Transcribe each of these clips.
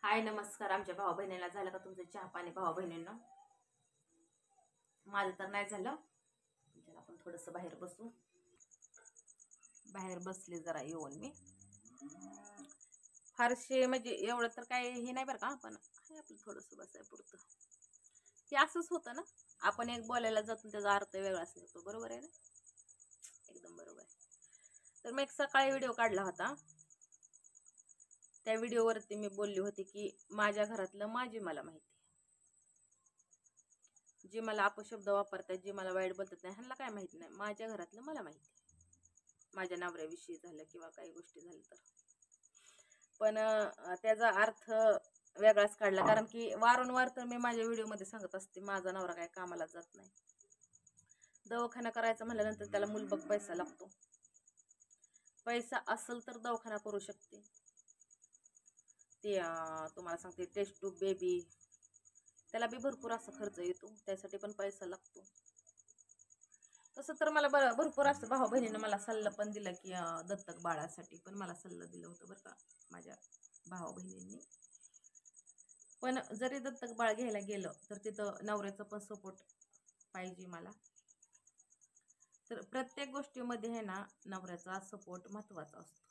हाय नमस्कार. आमच्या भाऊ बहिणीला झालं का तुमचं चहा पाणी भाऊ बहिणींना? माझं तर नाही झालं. चला आपण थोडंसं बाहेर बसू. बाहेर बसले जरा येऊन मी. फारसे म्हणजे एवढं तर काय हे नाही बरं का, पण आहे आपलं थोडंसं बसाय पुरतं. हे असंच होतं ना, आपण एक बोलायला जातो त्याचा अर्थ वेगळाच निघतो. बरोबर आहे ना? एकदम बरोबर आहे. तर मी एक सकाळी व्हिडिओ काढला होता. त्या व्हिडिओवरती मी बोलली होती की माझ्या घरातलं माझी मला माहिती. जे मला अपशब्द वापरतात, जे मला वाईट बोलतात नाही, ह्यांना काय माहित नाही. माझ्या घरातलं मला माहिती. माझ्या नवऱ्याविषयी झालं किंवा काही गोष्टी झाल्या तर. पण त्याचा अर्थ वेगळाच काढला, कारण की वारंवार तर मी माझ्या व्हिडिओमध्ये सांगत असते माझा नवरा काय कामाला जात नाही. दवाखाना करायचा म्हटल्यानंतर त्याला मूलभूत पैसा लागतो. पैसा असेल तर दवाखाना करू शकते. ते तुम्हाला सांगते टेस्ट टू बेबी, त्याला बी भरपूर असा खर्च येतो, त्यासाठी पण पैसा लागतो. तसं तर मला भरपूर असं भाऊ बहिणीनं मला सल्ला पण दिला की दत्तक बाळासाठी पण मला सल्ला दिलं होतं बरं का माझ्या भाऊ बहिणींनी. पण जरी दत्तक बाळ घ्यायला गेलं तर तिथं नवऱ्याचा पण सपोर्ट पाहिजे मला. तर प्रत्येक गोष्टीमध्ये आहे ना, नवऱ्याचा सपोर्ट महत्वाचा असतो.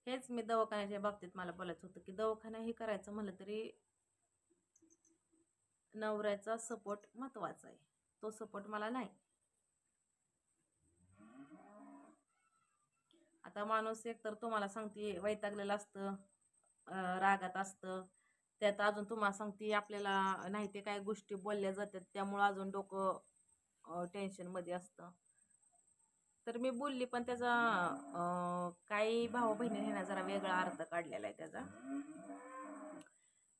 हेच मी दवाखान्याच्या बाबतीत मला बोलायचं होतं की दवाखाना हे करायचं म्हणलं तरी नवऱ्याचा सपोर्ट महत्वाचा आहे. तो सपोर्ट मला नाही. आता माणूस एक तर तुम्हाला सांगते वैतागलेलं असतं, रागात असतं, त्यात अजून तुम्हाला सांगते आपल्याला नाही ते काय गोष्टी बोलल्या जातात, त्यामुळं अजून डोकं टेन्शनमध्ये असतं. तर मी बोलली पण त्याचा काही भाऊ बहिणीने ना जरा वेगळा अर्थ काढलेला आहे त्याचा.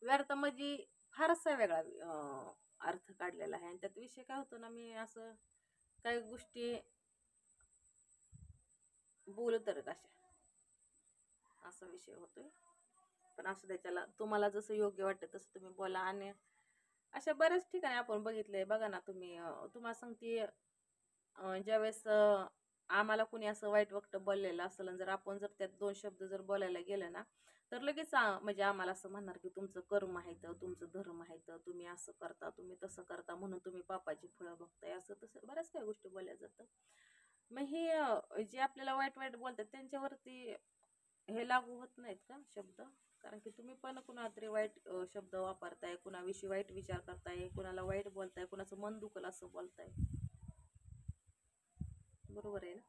व्यर्थ म्हणजे फारसा वेगळा अर्थ काढलेला आहे. आणि त्यात विषय काय होतो ना, मी असं काही गोष्टी बोलत अशा असा विषय होतोय. पण असं त्याच्याला तुम्हाला जसं योग्य वाटतं तसं तुम्ही बोला. आणि अशा बऱ्याच ठिकाणी आपण बघितलंय बघा ना तुम्ही. तुम्हाला सांगते ज्यावेळेस आम्हाला कुणी असं वाईट वक्त बोललेलं असेल आणि जर आपण जर त्यात दोन शब्द जर बोलायला गेलं ना, तर लगेच म्हणजे आम्हाला असं म्हणणार की तुमचं कर्म आहे तर तुमचं धर्म आहे तर तुम्ही असं करता तुम्ही तसं करता म्हणून तुम्ही पापाची फळं बघताय, असं तसं बऱ्याच काही गोष्टी बोलल्या जातात. मग हे जे आपल्याला वाईट वाईट बोलतात त्यांच्यावरती हे लागू होत नाहीत का शब्द? कारण की तुम्ही पण कुणा तरी वाईट शब्द वापरताय, कुणाविषयी वाईट विचार करताय, कुणाला वाईट बोलताय, कुणाचं मन दुखल असं बोलताय. बरोबर आहे ना?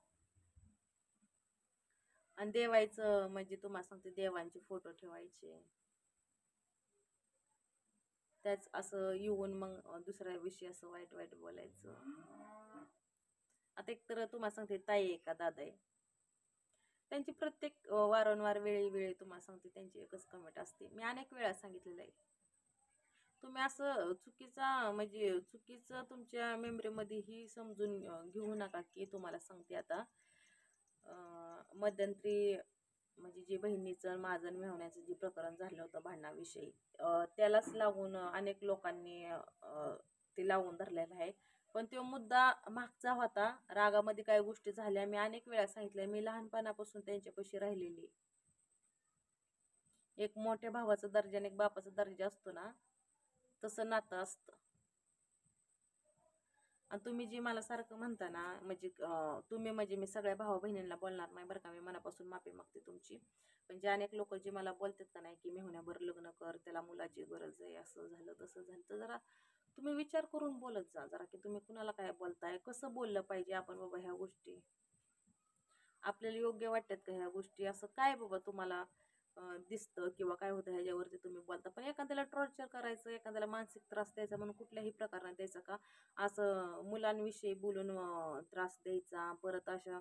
आणि देवायचं म्हणजे तुम्हाला सांगते देवांचे फोटो ठेवायचे, त्याच असं येऊन मग दुसऱ्या विषयी असं वाईट वाईट बोलायचं. आता एक तर तुम्हाला सांगते ताई आहे का दादा आहे, त्यांची प्रत्येक वारंवार वेळी वेळी तुम्हाला सांगते त्यांची एकच कमेंट असते. मी अनेक वेळा सांगितलेलं आहे, तुम्ही असं चुकीचा म्हणजे चुकीचं तुमच्या मेमरीमध्ये ही समजून घेऊ नका की तुम्हाला सांगते आता मध्यंतरी म्हणजे जे बहिणीचं माझं आणि मेव्हण्याचं जे प्रकरण झालं होतं भांडणाविषयी, त्यालाच लागून अनेक लोकांनी ते लावून धरलेलं आहे. पण तो मुद्दा मागचा होता, रागामध्ये काही गोष्टी झाल्या. मी अनेक वेळा सांगितलंय, मी लहानपणापासून त्यांच्यापाशी राहिलेली. एक मोठ्या भावाचा दर्जा आणि एक बापाचा दर्जा असतो ना, तसं नातं असतं. आणि तुम्ही जी मला सारखं म्हणता ना, म्हणजे तुम्ही म्हणजे मी सगळ्या भावा बहिणींना बोलणार नाही बरं का, मी मनापासून माफी मागते तुमची. पण जे अनेक लोक जे मला बोलतात का नाही की मेहुण्यावर लग्न कर, त्याला मुलाची गरज आहे, असं झालं तसं झालं, तर जरा तुम्ही विचार करून बोलत जा जरा की तुम्ही कुणाला काय बोलताय, कसं बोललं पाहिजे आपण बाबा. ह्या गोष्टी आपल्याला योग्य वाटतात का ह्या गोष्टी? असं काय बाबा तुम्हाला दिसतं किंवा काय होतं ह्याच्यावरती तुम्ही बोलता. पण एखाद्याला टॉर्चर करायचं, एखाद्याला मानसिक त्रास द्यायचा म्हणून कुठल्याही प्रकाराने द्यायचा का? असं मुलांविषयी बोलून त्रास द्यायचा, परत अशा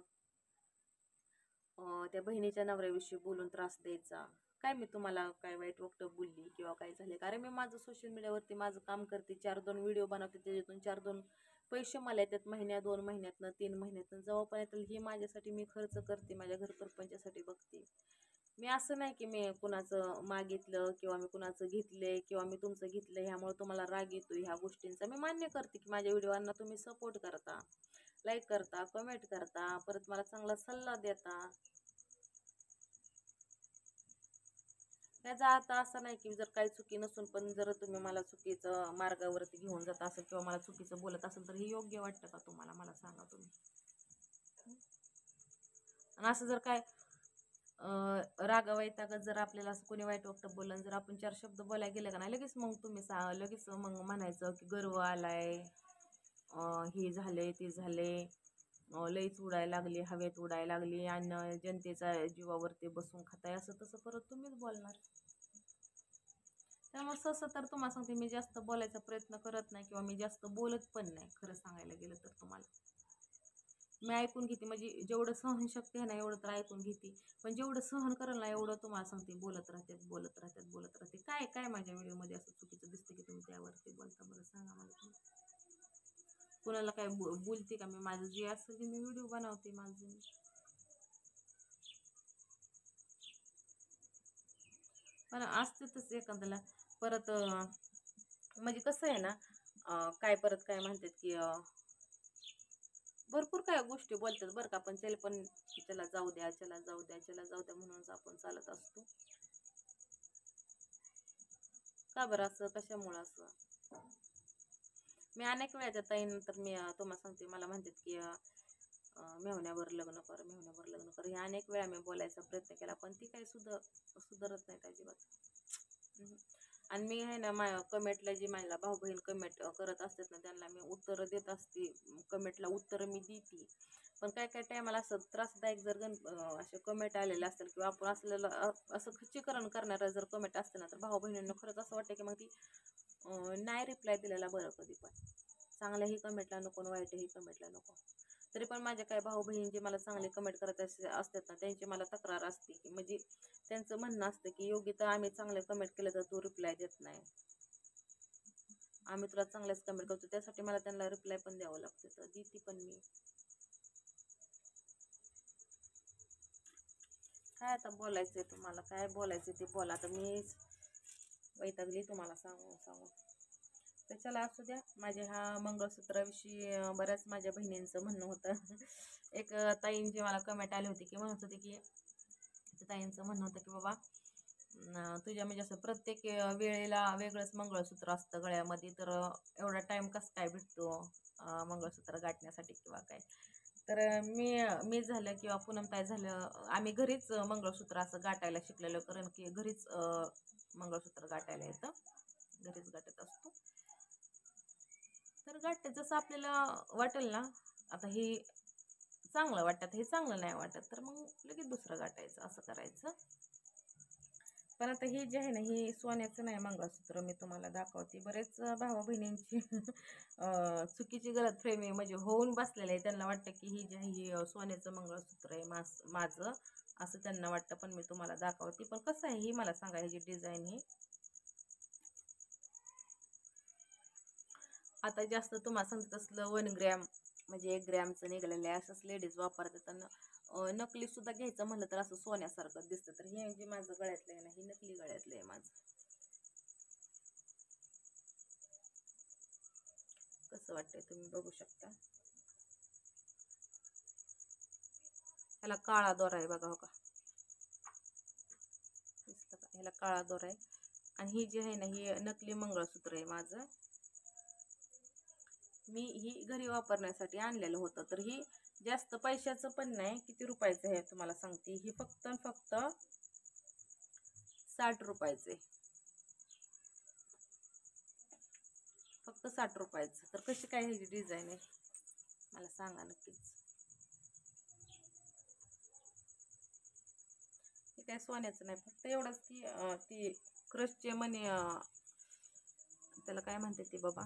त्या बहिणीच्या नवऱ्याविषयी बोलून त्रास द्यायचा. काय मी तुम्हाला काय वाईट वक्तव्य बोलली किंवा काय झाले? कारण मी माझं सोशल मीडियावरती माझं काम करते, 4-2 व्हिडिओ बनवते, त्याच्यातून 4-2 पैसे मला येतात महिन्या 2 महिन्यातनं 3 महिन्यातनं जेव्हा पण येतील हे माझ्यासाठी मी खर्च करते, माझ्या घरपरपंचासाठी बघते. मी असं नाही की मी कुणाचं मागितलं किंवा मी कुणाचं घेतलंय किंवा मी तुमचं घेतलंय ह्यामुळे तुम्हाला राग येतो ह्या गोष्टींचा. मी मान्य करते की माझ्या व्हिडिओंना तुम्ही सपोर्ट करता, लाईक करता, कमेंट करता, परत मला चांगला सल्ला देता. त्याचा अर्थ असा नाही की जर काही चुकी नसून पण जर तुम्ही मला चुकीचं मार्गावरती घेऊन जात असेल किंवा मला चुकीचं बोलत असेल तर हे योग्य वाटतं का तुम्हाला? मला सांगा तुम्ही. आणि असं जर काय रागावैतागत जर आपल्याला असं कोणी वाईट वक्त बोललं आणि जर आपण 4 शब्द बोलायला गेले का नाही, लगेच मग तुम्ही लगेच मग म्हणायचं की गर्व आलाय, हे झाले ते झाले, लईच उडायला लागली, हवेत उडायला लागली आणि जनतेचा जीवावरती बसून खाताय, असं तसं परत तुम्हीच बोलणार. त्यामुळे तसं तर तुम्हाला सांगते, मी जास्त बोलायचा प्रयत्न करत नाही किंवा मी जास्त बोलत पण नाही. खरं सांगायला गेलं तर तुम्हाला मी ऐकून घेते, म्हणजे जेवढं सहनशक्ती आहे ना एवढं तर ऐकून घेते. पण जेवढं सहन करेल ना एवढं तुम्हाला सांगते बोलत राहतात बोलत राहतात बोलत राहते. काय काय माझ्या व्हिडिओमध्ये असं चुकीचं दिसतं की तुम्ही त्यावरती बोलता? बरं सांगा मला तुम्ही. कुणाला काय बोलते का मी? माझं जे असेल ते मी व्हिडिओ बनवते माझं. पण असते तसं एखाद्याला परत म्हणजे कसं आहे ना, काय परत काय म्हणतात की भरपूर काय गोष्टी बोलतात बरं का, पण त्याला पण त्याला जाऊ द्या, त्याला जाऊ द्या, त्याला जाऊ द्या म्हणून आपण चालत असतो. का बरं असं? कशामुळं असं? मी अनेक वेळा त्या ताईनंतर मी तुम्हाला सांगते, मला म्हणतात की मेहुण्यावर लग्न कर, मेहुण्यावर लग्न कर. हे अनेक वेळा मी बोलायचा प्रयत्न केला पण ती काही सुधारत नाहीत अजिबात. आणि मी आहे ना कमेंटला जी मला भाऊ बहीण कमेंट करत असतात ना त्यांना मी उत्तर देत असते, कमेंटला उत्तर मी देते. पण काय काय टायमाला असं त्रासदायक जर असे कमेंट आलेले असतील किंवा आपण असलेलं असं खच्चीकरण करणारं जर कमेंट असते ना तर भाऊ बहिणींना खरंच असं वाटतं की मग ती नाही रिप्लाय दिलेला बरं. कधी पण चांगल्याही कमेंटला नको आणि वाईटही कमेंटला नको. तरी पण माझ्या काय भाऊ बहीण जे मला चांगले कमेंट करत असतात ना त्यांची मला तक्रार असते की म्हणजे त्यांचं म्हणणं असतं की योगी तर आम्ही चांगले कमेंट केलं तर तू रिप्लाय देत नाही, आम्ही तुला चांगल्याच कमेंट करतो त्यासाठी मला त्यांना रिप्लाय पण द्यावं लागतं. तर देते पण मी. काय आता बोलायचंय तुम्हाला, काय बोलायचं ते बोला. आता मी वैतागली तुम्हाला सांगून सांगून. तर चला असू द्या. माझ्या ह्या मंगळसूत्राविषयी बऱ्याच माझ्या बहिणींचं म्हणणं होतं. एक ताईंची मला कमेंट आली होती की म्हणत होते की ताईंचं म्हणणं होतं की बाबा तुझ्या म्हणजे असं प्रत्येक वेळेला वेगळंच मंगळसूत्र असतं गळ्यामध्ये, तर एवढा टाइम कसं काय भेटतो मंगळसूत्र गाठण्यासाठी किंवा काय. तर मी झालं किंवा पूनमताई झालं, आम्ही घरीच मंगळसूत्र असं गाठायला शिकलेलो, कारण की घरीच मंगळसूत्र गाठायला येतं, घरीच गाठत असतो. तर गाठते जसं आपल्याला वाटेल ना, आता हे चांगलं वाटतं हे चांगलं नाही वाटत तर मग लगेच दुसरं गाठायचं, असं करायचं. पण आता ही जे आहे ना ही सोन्याचं नाही मंगळसूत्र, मी तुम्हाला दाखवते. बरेच भावा बहिणींची चुकीची गलतफहमी म्हणजे होऊन बसलेलं आहे. त्यांना वाटतं की ही जे ही सोन्याचं मंगळसूत्र आहे माझं, असं त्यांना वाटतं. पण मी तुम्हाला दाखवते. पण कसं आहे ही मला सांगा, ही जी डिझाईन ही आता जास्त तुम्हाला सांगत असलं 1 ग्रॅम म्हणजे 1 ग्रॅमचं निघालेलं आहे, असंच लेडीज वापरतात. नकली सुद्धा घ्यायचं म्हणलं तर असं सोन्यासारखं दिसतं. तर हे जे माझं गळ्यातलं आहे ना हे नकली गळ्यातलं आहे माझं. कसं वाटतंय तुम्ही बघू शकता. ह्याला काळा दोरा आहे बघा, हो का, दिसतं का? ह्याला काळा दोरा आहे. आणि ही जी आहे ना ही नकली मंगळसूत्र आहे माझं. मी ही घरी वापरण्यासाठी आणलेलं होतं. तर ही जास्त पैशाचं पण नाही. किती रुपयाचं आहे तुम्हाला सांगते, ही फक्त 60 रुपयाचं आहे, फक्त 60 रुपयाचं. तर कशी काय ह्याची डिझाईन आहे मला सांगा नक्कीच. हे काय सोन्याचं नाही, फक्त एवढंच की ती क्रशचे मणी, त्याला काय म्हणतात ते बाबा,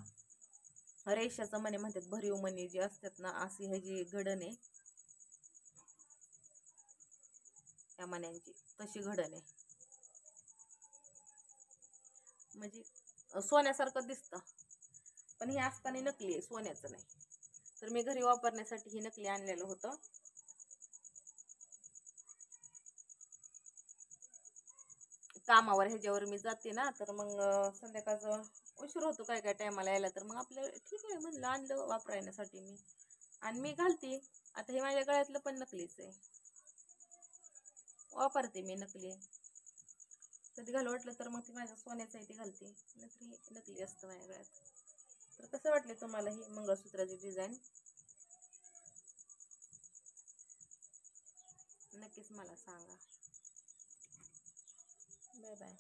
रेषाचं मणी म्हणतात, भरीव मणी जे असतात ना, अशी ह्याची घडण आहे त्या मण्यांची, तशी घडण आहे. म्हणजे सोन्यासारखं दिसतं पण हे असताना नकली आहे, सोन्याचं नाही. तर मी घरी वापरण्यासाठी ही नकली आणलेलं होतं. कामावर ह्याच्यावर मी जाते ना, तर मग संध्याकाळचं उशीर होतो काय काय टायमाला यायला, तर मग आपलं ठीक आहे म्हणलं आणलं वापरण्यासाठी मी, आणि मी घालते. आता हे माझ्या गळ्यातलं पण नकलीच आहे, वापरते मी नकली. कधी घालू वाटलं तर मग ती माझ्या सोन्याचं आहे ते घालते, नाहीतर हे नकली असतं माझ्या गळ्यात. तर कसं वाटले तुम्हाला ही मंगळसूत्राची डिझाईन? नक्कीच मला सांगा. Bye bye.